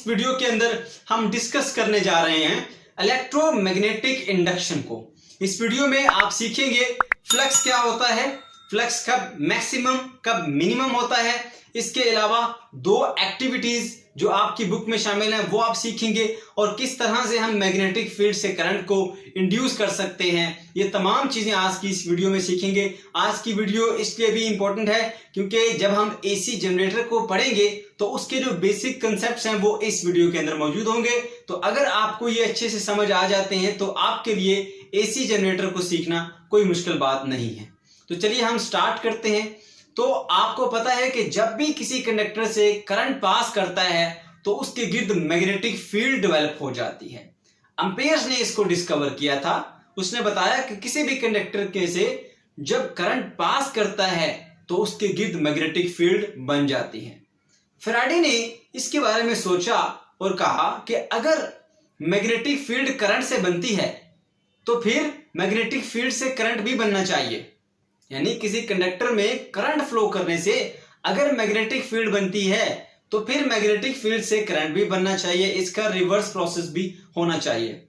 इस वीडियो के अंदर हम डिस्कस करने जा रहे हैं इलेक्ट्रोमैग्नेटिक इंडक्शन को। इस वीडियो में आप सीखेंगे फ्लक्स क्या होता है, फ्लक्स कब मैक्सिमम कब मिनिमम होता है। इसके अलावा दो एक्टिविटीज जो आपकी बुक में शामिल हैं वो आप सीखेंगे और किस तरह से हम मैग्नेटिक फील्ड से करंट को इंड्यूस कर सकते हैं। ये तमाम चीजें आज की इस वीडियो में सीखेंगे। आज की वीडियो इसलिए भी इंपॉर्टेंट है क्योंकि जब हम एसी जनरेटर को पढ़ेंगे तो उसके जो बेसिक कंसेप्ट्स हैं वो इस वीडियो के अंदर मौजूद होंगे। तो अगर आपको ये अच्छे से समझ आ जाते हैं तो आपके लिए एसी जनरेटर को सीखना कोई मुश्किल बात नहीं है। तो चलिए हम स्टार्ट करते हैं। तो आपको पता है कि जब भी किसी कंडक्टर से करंट पास करता है तो उसके गिर्द मैग्नेटिक फील्ड डेवलप हो जाती है। एम्पियर्स ने इसको डिस्कवर किया था। उसने बताया कि किसी भी कंडक्टर के से जब करंट पास करता है तो उसके गिर्द मैग्नेटिक फील्ड बन जाती है। फैराडे ने इसके बारे में सोचा और कहा कि अगर मैग्नेटिक फील्ड करंट से बनती है तो फिर मैग्नेटिक फील्ड से करंट भी बनना चाहिए। यानी किसी कंडक्टर में करंट फ्लो करने से अगर मैग्नेटिक फील्ड बनती है तो फिर मैग्नेटिक फील्ड से करंट भी बनना चाहिए। इसका रिवर्स प्रोसेस भी होना चाहिए।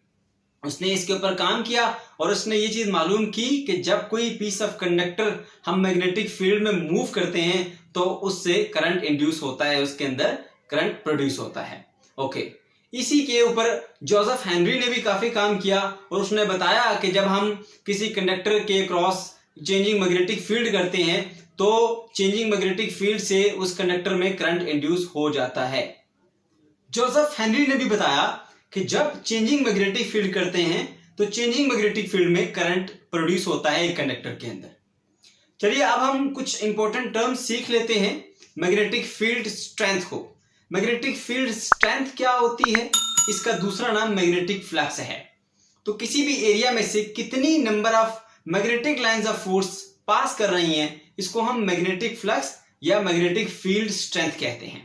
उसने इसके ऊपर काम किया और उसने ये चीज मालूम की कि जब कोई पीस ऑफ कंडक्टर हम मैग्नेटिक फील्ड में मूव करते हैं तो उससे करंट इंड्यूस होता है, उसके अंदर करंट प्रोड्यूस होता है। ओके, इसी के ऊपर जोसेफ हेनरी ने भी काफी काम किया और उसने बताया कि जब हम किसी कंडक्टर के क्रॉस चेंजिंग मैग्नेटिक फील्ड करते हैं तो चेंजिंग मैग्नेटिक फील्ड से उस कंडक्टर में करंट इंड्यूस हो जाता है। जोसेफ हेनरी ने भी बताया कि जब चेंजिंग मैग्नेटिक फील्ड करते हैं तो चेंजिंग मैग्नेटिक फील्ड में करंट प्रोड्यूस होता है एक कंडक्टर के अंदर। चलिए अब हम कुछ इंपॉर्टेंट टर्म्स सीख लेते हैं मैग्नेटिक फील्ड स्ट्रेंथ को। मैग्नेटिक फील्ड स्ट्रेंथ क्या होती है, इसका दूसरा नाम मैग्नेटिक फ्लक्स है। तो किसी भी एरिया में से कितनी number of magnetic lines of force pass कर रही हैं, इसको हम मैग्नेटिक फ्लक्स या मैग्नेटिक फील्ड स्ट्रेंथ कहते हैं।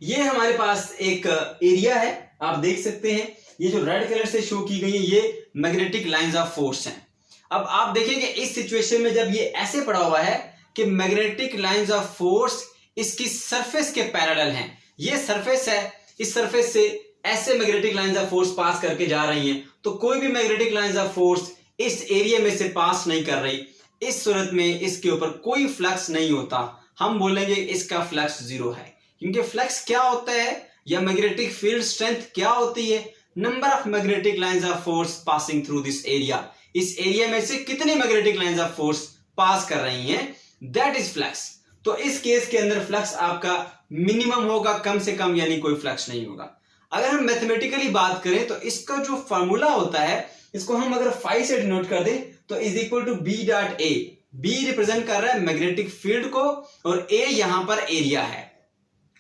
ये हमारे पास एक एरिया है, आप देख सकते हैं ये जो रेड कलर से शो की गई है ये मैग्नेटिक लाइंस ऑफ फोर्स हैं। अब आप देखेंगे इस सिचुएशन में जब ये ऐसे पड़ा हुआ है कि मैग्नेटिक लाइंस ऑफ फोर्स इसकी सरफेस के पैरेलल हैं। ये सरफेस है, इस सरफेस से ऐसे मैग्नेटिक लाइंस ऑफ फोर्स पास करके जा रही हैं। तो कोई भी मैग्नेटिक लाइंस ऑफ फोर्स इस एरिया में से पास नहीं कर रही। इस सूरत में इसके ऊपर कोई फ्लक्स नहीं होता। हम बोलेंगे इसका फ्लक्स जीरो है। क्योंकि फ्लक्स क्या होता है या मैग्नेटिक फील्ड स्ट्रेंथ क्या होती है, number of magnetic lines of force passing through this area. इस एरिया में से कितनी magnetic lines of force pass कर रही हैं, दैट इज फ्लक्स। तो इस केस के अंदर फ्लक्स आपका मिनिमम होगा, कम से कम यानी कोई फ्लक्स नहीं होगा। अगर हम मैथमेटिकली बात करें तो इसका जो फॉर्मूला होता है इसको हम अगर फाई से डिनोट कर दें तो is equal to B dot A. B represent कर रहा है मैग्नेटिक फील्ड को और ए यहां पर एरिया है।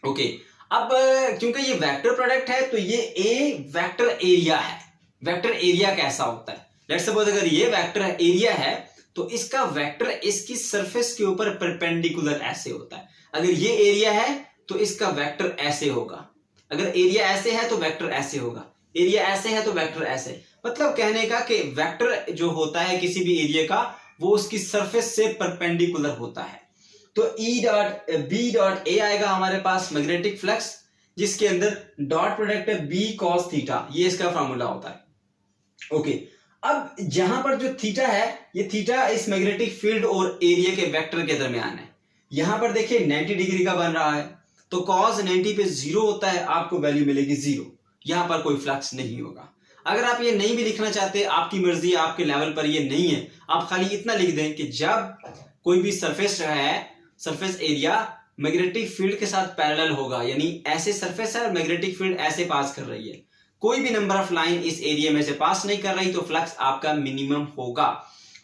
ओके, अब क्योंकि ये वेक्टर प्रोडक्ट है तो ये ए वेक्टर एरिया है। वेक्टर एरिया कैसा होता है, लेट्स सपोज अगर ये वेक्टर एरिया है तो इसका वेक्टर इसकी सरफेस के ऊपर परपेंडिकुलर ऐसे होता है। अगर ये एरिया है तो इसका वेक्टर ऐसे होगा, अगर एरिया ऐसे है तो वेक्टर ऐसे होगा, एरिया ऐसे है तो वेक्टर ऐसे। मतलब कहने का कि वेक्टर जो होता है किसी भी एरिया का वो उसकी सरफेस से परपेंडिकुलर होता है। तो E dot B dot A आएगा हमारे पास मैग्नेटिक फ्लक्स, जिसके अंदर डॉट प्रोडक्ट है बी कॉस थीटा, ये इसका फॉर्मूला होता है। ओके, अब जहां पर जो थीटा है ये थीटा इस मैग्नेटिक फील्ड और एरिया के वेक्टर के दरमियान है। यहां पर देखिए 90 डिग्री का बन रहा है तो कॉस 90 पे जीरो होता है, आपको वैल्यू मिलेगी जीरो। यहां पर कोई फ्लक्स नहीं होगा। अगर आप ये नहीं भी लिखना चाहते, आपकी मर्जी, आपके लेवल पर ये नहीं है, आप खाली इतना लिख दें कि जब कोई भी सरफेस है, सरफेस एरिया मैग्नेटिक फील्ड के साथ पैरेलल होगा, यानी ऐसे सरफेस है और मैग्नेटिक फील्ड ऐसे पास कर रही है, कोई भी नंबर ऑफ लाइन इस एरिया में से पास नहीं कर रही तो फ्लक्स आपका मिनिमम होगा।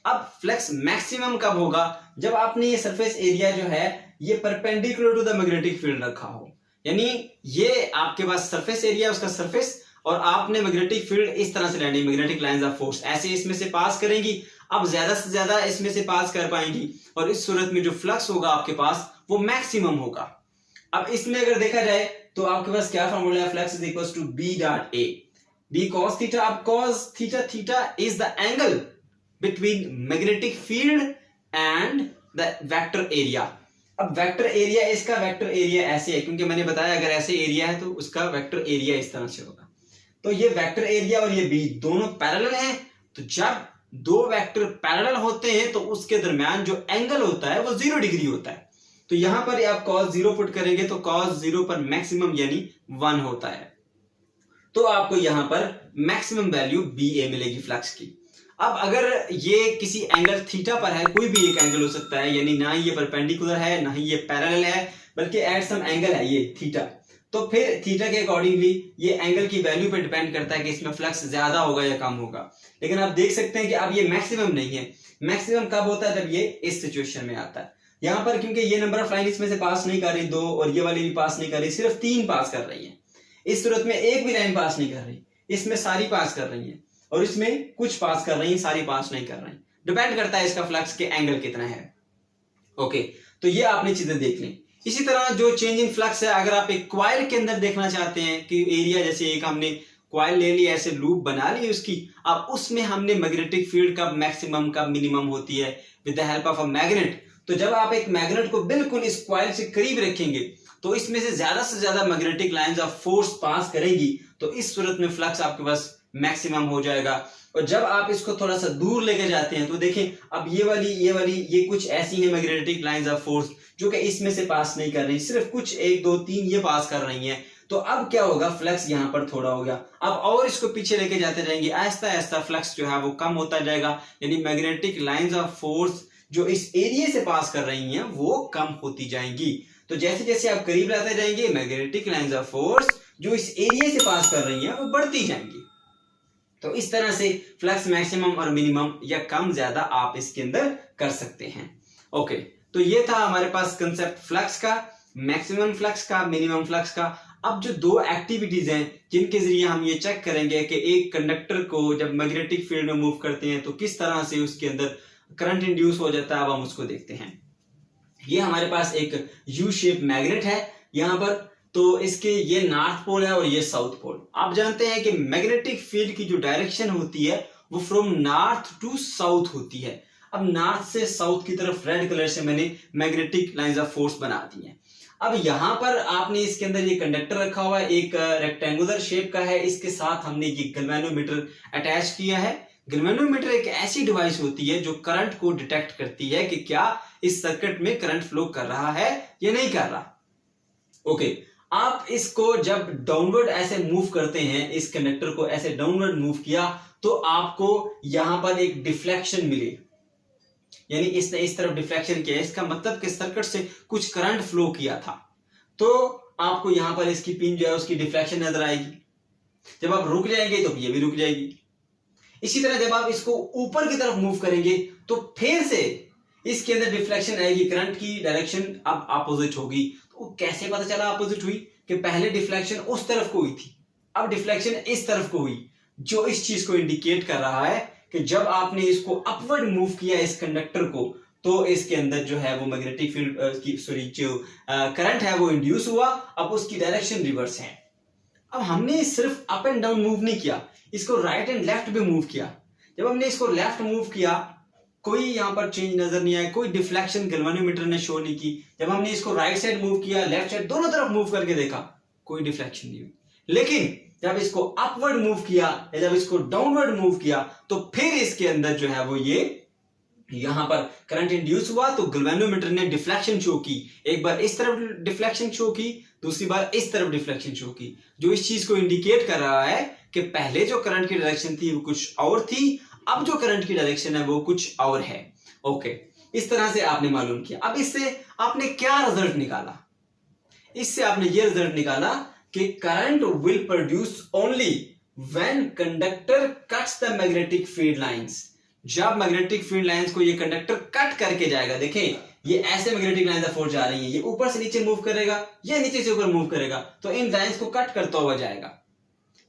अब फ्लक्स मैक्सिमम कब होगा, जब आपने ये सरफेस एरिया जो है ये perpendicular to the magnetic field रखा हो। यानी ये आपके पास सरफेस एरिया, उसका सरफेस, और आपने मैग्नेटिक फील्ड इस तरह से लेनी, मैग्नेटिक लाइंस ऑफ फोर्स ऐसे इसमें से पास करेंगी। अब ज्यादा से ज्यादा इसमें से पास कर पाएंगी और इस सूरत में जो फ्लक्स होगा आपके पास वो मैक्सिमम होगा। अब इसमें अगर देखा जाए तो आपके पास क्या फॉर्मूला है, flux is equal to B dot A B cos theta. अब cos theta, theta is the angle between magnetic field and the vector area. अब वेक्टर एरिया, इसका वेक्टर एरिया ऐसे है, क्योंकि मैंने बताया अगर ऐसे एरिया है तो उसका वेक्टर एरिया इस तरह से होगा। तो ये वेक्टर एरिया और ये बी दोनों पैरेलल हैं, तो जब दो वेक्टर पैरेलल होते हैं तो उसके दरमियान जो एंगल होता है वो 0 डिग्री होता है। तो यहां पर आप cos 0 पुट करेंगे तो cos 0 पर मैक्सिमम यानी 1 होता है, तो आपको यहां पर मैक्सिमम वैल्यू BA मिलेगी फ्लक्स की। अब अगर ये किसी एंगल थीटा पर है, कोई भी एक एंगल हो सकता है, यानी ना ये परपेंडिकुलर है ना ही ये पैरेलल है, बल्कि एट सम एंगल है ये थीटा, तो फिर थीटा के अकॉर्डिंगली ये एंगल की वैल्यू पे डिपेंड करता है कि इसमें फ्लक्स ज्यादा होगा या कम होगा। लेकिन आप देख सकते हैं कि अब ये मैक्सिमम नहीं है। मैक्सिमम कब होता है? जब ये इस सिचुएशन में आता है। यहाँ पर क्योंकि ये नंबर ऑफ लाइन इसमें से पास नहीं कर रही, 2 और ये वाली भी पास नहीं कर रही, सिर्फ 3 पास कर रही है। इस सूरत में एक भी लाइन पास नहीं कर रही, इसमें सारी पास कर रही है, और इसमें कुछ पास कर रही है, सारी पास नहीं कर रही। डिपेंड करता है इसका फ्लक्स के एंगल कितना है। ओके, तो ये आपने चीजें देख ली। इसी तरह जो चेंज इन फ्लक्स है, अगर आप एक क्वाइल के अंदर देखना चाहते हैं कि एरिया, जैसे एक हमने क्वाइल ले ली, ऐसे लूप बना ली उसकी, अब उसमें हमने मैग्नेटिक फील्ड कब मैक्सिमम कब मिनिमम होती है with the help of a magnet. तो जब आप एक मैग्नेट को बिल्कुल इस क्वाइल से करीब रखेंगे तो इसमें से ज्यादा मैग्नेटिक लाइंस ऑफ फोर्स पास करेंगी, तो इस सूरत में फ्लक्स आपके पास मैक्सिमम हो जाएगा। और जब आप इसको थोड़ा सा दूर लेके जाते हैं तो देखें, अब ये वाली ये कुछ ऐसी है मैग्नेटिक लाइंस ऑफ फोर्स जो कि इसमें से पास नहीं कर रही, सिर्फ कुछ 1 2 3 ये पास कर रही हैं। तो अब क्या होगा, फ्लक्स यहाँ पर थोड़ा हो गया। अब और इसको पीछे लेके जाते जाएंगे, आहिस्ता आहिस्ता फ्लक्स जो है वो कम होता जाएगा, यानी मैग्नेटिक लाइंस ऑफ फोर्स जो इस एरिया से पास कर रही हैं वो कम होती जाएंगी। तो जैसे जैसे आप करीब लाते जाएंगे, मैग्नेटिक लाइंस ऑफ फोर्स जो इस एरिया से पास कर रही हैं वो बढ़ती जाएंगी। तो इस तरह से फ्लक्स मैक्सिमम और मिनिमम या कम ज्यादा आप इसके अंदर कर सकते हैं। ओके, तो ये था हमारे पास कंसेप्ट फ्लक्स का, मैक्सिमम फ्लक्स का, मिनिमम फ्लक्स का। अब जो 2 एक्टिविटीज हैं जिनके जरिए हम ये चेक करेंगे कि एक कंडक्टर को जब मैग्नेटिक फील्ड में मूव करते हैं तो किस तरह से उसके अंदर करंट इंड्यूस हो जाता है, अब हम उसको देखते हैं। ये हमारे पास एक यू शेप मैग्नेट है यहाँ पर, तो इसके ये नॉर्थ पोल है और ये साउथ पोल। आप जानते हैं कि मैग्नेटिक फील्ड की जो डायरेक्शन होती है वो फ्रॉम नॉर्थ टू साउथ होती है। अब नॉर्थ से साउथ की तरफ रेड कलर से मैंने मैग्नेटिक लाइंस ऑफ फोर्स बना दी है। अब यहाँ पर आपने इसके अंदर ये कंडक्टर रखा हुआ है, एक रेक्टेंगुलर शेप का है, इसके साथ हमने ये गैल्वेनोमीटर अटैच किया है। गैल्वेनोमीटर एक ऐसी डिवाइस होती है जो करंट को डिटेक्ट करती है कि क्या इस सर्किट में करंट फ्लो कर रहा है या नहीं कर रहा। ओके, आप इसको जब डाउनवर्ड ऐसे मूव करते हैं, इस कंडक्टर को ऐसे डाउनवर्ड मूव किया तो आपको यहां पर एक डिफ्लेक्शन मिले, यानी इसने इस तरफ डिफ्लेक्शन किया, इसका मतलब कि सर्किट से कुछ करंट फ्लो किया था, तो आपको यहां पर इसकी पिन जो है उसकी डिफ्लेक्शन नजर आएगी। जब आप रुक जाएंगे तो ये भी रुक जाएगी। इसी तरह जब आप इसको ऊपर की तरफ मूव करेंगे तो फिर से इसके अंदर डिफ्लेक्शन आएगी, करंट की डायरेक्शन अब अपोजिट होगी। तो कैसे पता चला अपोजिट हुई? कि पहले डिफ्लेक्शन उस तरफ को हुई थी, अब डिफ्लेक्शन इस तरफ को हुई, जो इस चीज को इंडिकेट कर रहा है कि जब आपने इसको अपवर्ड मूव किया इस कंडक्टर को, तो इसके अंदर जो है वो मैग्नेटिक फील्ड की जो करंट है वो इंड्यूस हुआ, अब उसकी डायरेक्शन रिवर्स है। अब हमने सिर्फ अप एंड डाउन मूव नहीं किया, इसको राइट एंड लेफ्ट भी मूव किया। जब हमने इसको लेफ्ट मूव किया कोई यहाँ पर चेंज नजर नहीं आया, कोई डिफ्लेक्शन गैल्वेनोमीटर ने शो नहीं की। जब हमने इसको राइट साइड मूव किया, लेफ्ट साइड, दोनों तरफ मूव करके देखा, कोई डिफ्लेक्शन नहीं हुई। लेकिन जब इसको अपवर्ड मूव किया या जब इसको डाउनवर्ड मूव किया तो फिर इसके अंदर जो है वो ये यहां पर करंट इंड्यूस हुआ, तो गैल्वेनोमीटर ने डिफ्लेक्शन शो की। एक बार इस तरफ डिफ्लेक्शन शो की, दूसरी बार इस तरफ डिफ्लेक्शन शो की, जो इस चीज को इंडिकेट कर रहा है कि पहले जो करंट की डायरेक्शन थी वो कुछ और थी, अब जो करंट की डायरेक्शन है वो कुछ और है। ओके, इस तरह से आपने मालूम किया। अब इससे आपने क्या रिजल्ट निकाला? इससे आपने ये रिजल्ट निकाला कि current will produce only when conductor cuts the magnetic field lines. जब मैग्नेटिक फील्ड लाइंस को ये कंडक्टर कट करके जाएगा, देखें ये ऐसे मैग्नेटिक लाइंस ऑफ फोर्स जा रही है, ये ऊपर से नीचे मूव करेगा, ये नीचे से ऊपर मूव करेगा, तो इन लाइंस को कट करता हुआ जाएगा,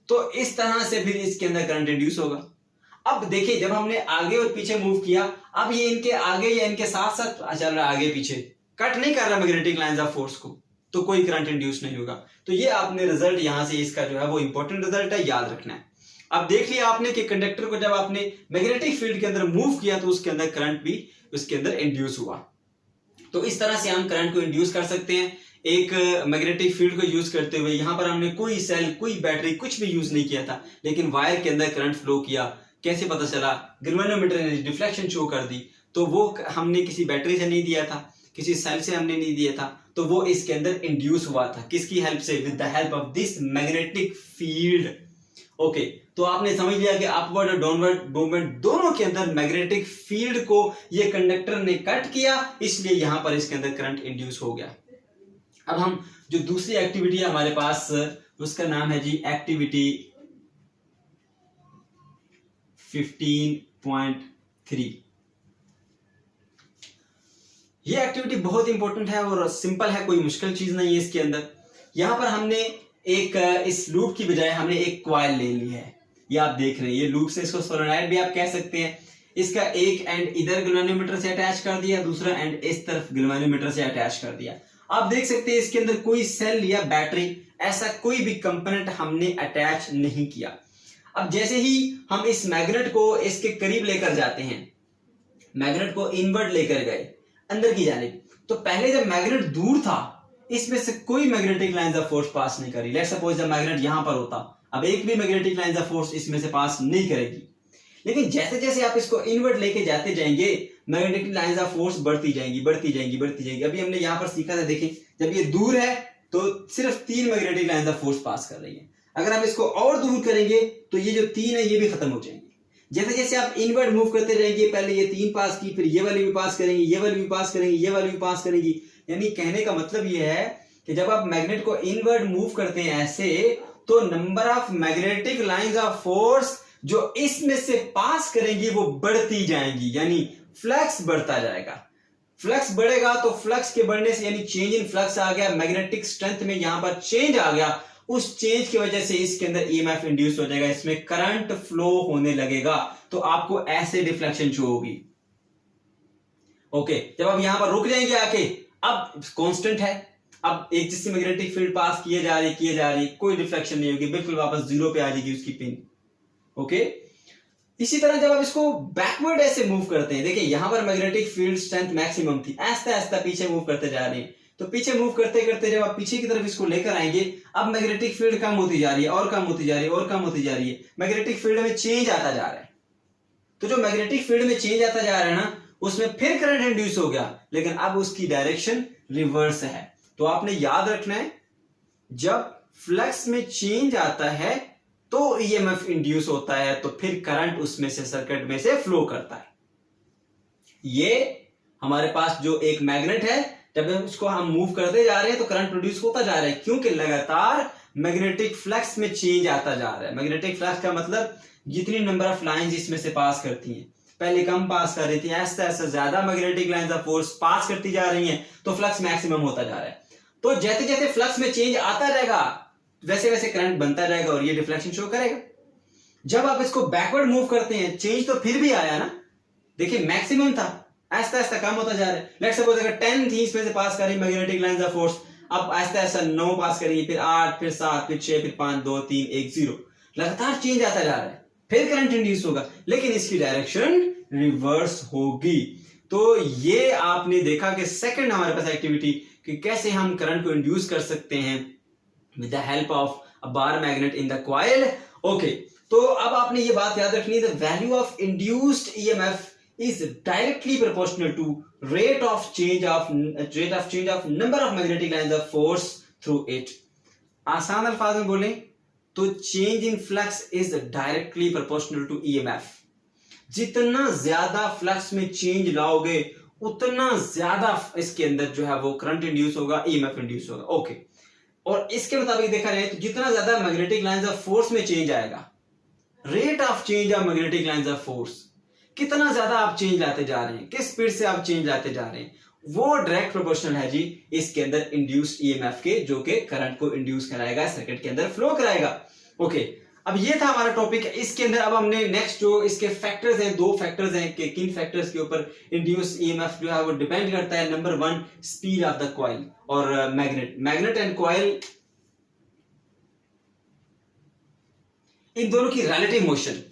तो इस तरह से फिर इसके अंदर करंट इंड्यूस होगा। अब देखिए जब हमने आगे और पीछे मूव किया, अब ये इनके आगे या इनके साथ साथ चल रहा है, आगे पीछे कट नहीं कर रहा मैग्नेटिक लाइंस ऑफ फोर्स को, तो कोई करंट इंड्यूस नहीं होगा। तो ये आपने रिजल्ट यहां से इसका जो है वो इंपॉर्टेंट रिजल्ट है, याद रखना है। अब देख लिया आपने कि कंडक्टर को जब आपने मैग्नेटिक फील्ड के अंदर मूव किया तो उसके अंदर करंट भी उसके अंदर इंड्यूस हुआ। तो इस तरह से हम करंट को इंड्यूस कर सकते हैं एक मैग्नेटिक फील्ड को यूज करते हुए। यहाँ पर हमने कोई सेल, कोई बैटरी, कुछ भी यूज नहीं किया था, लेकिन वायर के अंदर करंट फ्लो किया। कैसे पता चला? गैल्वेनोमीटर ने डिफ्लेक्शन शो कर दी, तो वो हमने किसी बैटरी से नहीं दिया था, किसी सेल से हमने नहीं दिया था, तो वो इसके अंदर इंड्यूस हुआ था। किसकी हेल्प से? With the help of this magnetic field. Okay, तो आपने समझ लिया कि अपवर्ड और डाउनवर्ड मूवमेंट दोनों के अंदर मैग्नेटिक फील्ड को ये कंडक्टर ने कट किया, इसलिए यहां पर इसके अंदर करंट इंड्यूस हो गया। अब हम जो दूसरी एक्टिविटी है हमारे पास, उसका नाम है जी एक्टिविटी 15.3। ये एक्टिविटी बहुत इंपॉर्टेंट है और सिंपल है, कोई मुश्किल चीज नहीं है इसके अंदर। यहां पर हमने एक इस लूप की बजाय हमने एक कॉइल ले ली है, ये आप देख रहे हैं। ये लूप से इसको सोलेनॉइड भी आप कह सकते हैं। इसका एक एंड इधर गैल्वेनोमीटर से अटैच कर दिया, दूसरा एंड इस तरफ गैल्वेनोमीटर से अटैच कर दिया। आप देख सकते हैं इसके अंदर कोई सेल या बैटरी, ऐसा कोई भी कंपोनेंट हमने अटैच नहीं किया। अब जैसे ही हम इस मैग्नेट को इसके करीब लेकर जाते हैं, मैग्नेट को इनवर्ड लेकर गए अंदर की जानिब, तो पहले जब मैग्नेट दूर था इसमें से कोई मैग्नेटिक लाइंस ऑफ फोर्स पास नहीं करी। लेट्स सपोज जब मैग्नेट यहां पर होता, अब एक भी मैग्नेटिक लाइंस ऑफ फोर्स इसमें से पास नहीं करेगी। लेकिन जैसे जैसे आप इसको इनवर्ड लेके जाते जाएंगे, मैग्नेटिक लाइंस ऑफ फोर्स बढ़ती जाएंगी, बढ़ती जाएंगी, बढ़ती जाएगी। अभी हमने यहाँ पर सीखा था, देखें जब ये दूर है तो सिर्फ 3 magnetic lines of force pass कर रही है। अगर हम इसको और दूर करेंगे तो ये जो 3 है ये भी खत्म हो जाएंगे। जैसे जैसे आप इनवर्ड मूव करते रहेंगे, पहले ये 3 पास की, फिर ये वाली भी पास करेंगे, ये वाली भी पास करेंगे, ये वाली भी पास करेंगी। यानी कहने का मतलब ये है कि जब आप मैग्नेट को इनवर्ड मूव करते हैं ऐसे, तो number of magnetic lines of force जो इसमें से पास करेंगी वो बढ़ती जाएंगी, यानी फ्लक्स बढ़ता जाएगा। फ्लक्स बढ़ेगा तो फ्लक्स के बढ़ने से यानी चेंज इन फ्लक्स आ गया, मैग्नेटिक स्ट्रेंथ में यहां पर चेंज आ गया। उस चेंज की वजह से इसके अंदर ईएमएफ इंड्यूस हो जाएगा, इसमें करंट फ्लो होने लगेगा, तो आपको ऐसे डिफ्लेक्शन शो होगी। ओके, जब आप यहां पर रुक जाएंगे आके, अब कांस्टेंट है, अब एक जिससे मैग्नेटिक फील्ड पास किए जा रही, कोई डिफ्लेक्शन नहीं होगी, बिल्कुल वापस जीरो पे आ जाएगी उसकी पिन। ओके, इसी तरह जब आप इसको बैकवर्ड ऐसे मूव करते हैं, देखिए यहां पर मैग्नेटिक फील्ड स्ट्रेंथ मैक्सिमम थी, आहिस्ता आहिस्ता पीछे मूव करते जा रहे हैं, तो पीछे मूव करते करते जब आप पीछे की तरफ इसको लेकर आएंगे, अब मैग्नेटिक फील्ड कम होती जा रही है, और कम होती जा रही है, और कम होती जा रही है, मैग्नेटिक फील्ड में चेंज आता जा रहा है। तो जो मैग्नेटिक फील्ड में चेंज आता जा रहा है ना, उसमें फिर करंट इंड्यूस हो गया, लेकिन अब उसकी डायरेक्शन रिवर्स है। तो आपने याद रखना है, जब फ्लक्स में चेंज आता है तो ईएमएफ इंड्यूस होता है, तो फिर करंट उसमें से सर्किट में से फ्लो करता है। ये हमारे पास जो एक मैग्नेट है, जब उसको हम मूव करते जा रहे हैं तो करंट प्रोड्यूस होता जा रहा है, क्योंकि लगातार मैग्नेटिक फ्लक्स में चेंज आता जा रहा है। मैग्नेटिक फ्लक्स का मतलब जितनी नंबर ऑफ लाइंस इसमें से पास करती हैं, पहले कम पास कर रही थी, ऐसा ऐसा ज्यादा मैग्नेटिक लाइंस ऑफ फोर्स पास करती जा रही हैं, तो फ्लक्स मैक्सिमम होता जा रहा है। तो जैसे जैसे फ्लक्स में चेंज आता रहेगा वैसे वैसे करंट बनता रहेगा और ये डिफ्लेक्शन शो करेगा। जब आप इसको बैकवर्ड मूव करते हैं, चेंज तो फिर भी आया ना, देखिए मैक्सिमम था, आहिस्ता आहिस्ता कम होता जा रहा है। लेट्स सपोज अगर 10 थी इसमें से पास कर रही मैग्नेटिक लाइंस ऑफ फोर्स, अब आहिस्ता आहिस्ता 9 पास करेंगे, फिर 8, फिर 7, फिर 6, फिर 5, 2, 3, 1, 0, लगातार चेंज आता जा रहा है, फिर करंट इंड्यूस होगा, लेकिन इसकी डायरेक्शन रिवर्स होगी। तो ये आपने देखा कि सेकंड हमारे पास एक्टिविटी कि कैसे हम करंट को इंड्यूस कर सकते हैं with the help of a bar magnet in the coil. Okay, तो अब आपने ये बात याद रखनी है, the value of induced EMF is directly proportional to rate of change of number of magnetic lines of force through it. आसान अल्फाज में बोलें तो change in flux is directly proportional to EMF. जितना ज्यादा फ्लक्स में चेंज लाओगे उतना ज्यादा इसके अंदर जो है वो करंट इंड्यूस होगा, ईएमएफ इंड्यूस होगा। ओके, और इसके मुताबिक देखा जाए तो जितना ज्यादा मैग्नेटिक लाइंस ऑफ फोर्स में चेंज आएगा, rate of change of magnetic lines of force, कितना ज्यादा आप चेंज लाते जा रहे हैं, किस स्पीड से आप चेंज लाते जा रहे हैं, वो डायरेक्ट प्रोपोर्शनल है जी इसके अंदर इंड्यूस्ड ईएमएफ के, जो कि करंट को इंड्यूस कराएगा, सर्किट के अंदर फ्लो कराएगा। ओके, अब ये था हमारा टॉपिक। इसके अंदर अब हमने नेक्स्ट जो इसके फैक्टर्स हैं, 2 फैक्टर्स हैं कि किन फैक्टर्स के ऊपर इंड्यूस ईएमएफ जो है वो डिपेंड करता है। Number 1 speed of the coil और मैग्नेट एंड कॉइल, इन दोनों की रिलेटिव मोशन,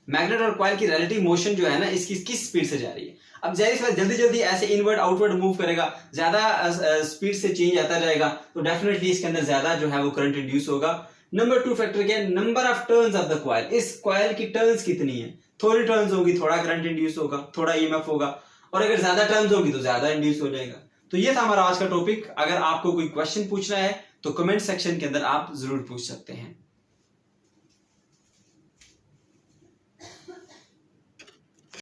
मैग्नेट और कॉइल की रिलेटिव मोशन जो है ना, इसकी किस स्पीड से जा रही है। अब जाहिर सी बात जल्दी जल्दी ऐसे इनवर्ड आउटवर्ड मूव करेगा, ज्यादा स्पीड से चेंज आता रहेगा, तो डेफिनेटली इसके अंदर ज्यादा जो है वो करंट इंड्यूस होगा। नंबर 2 फैक्टर क्या है, number of turns of the coil, इस कॉइल की टर्न्स कितनी है, थोड़ी टर्न्स होगी थोड़ा करंट इंड्यूस होगा, थोड़ा ईएमएफ होगा, और अगर ज्यादा टर्न्स होगी तो ज्यादा इंड्यूस हो जाएगा। तो ये था हमारा आज का टॉपिक। अगर आपको कोई क्वेश्चन पूछना है तो कमेंट सेक्शन के अंदर आप जरूर पूछ सकते हैं।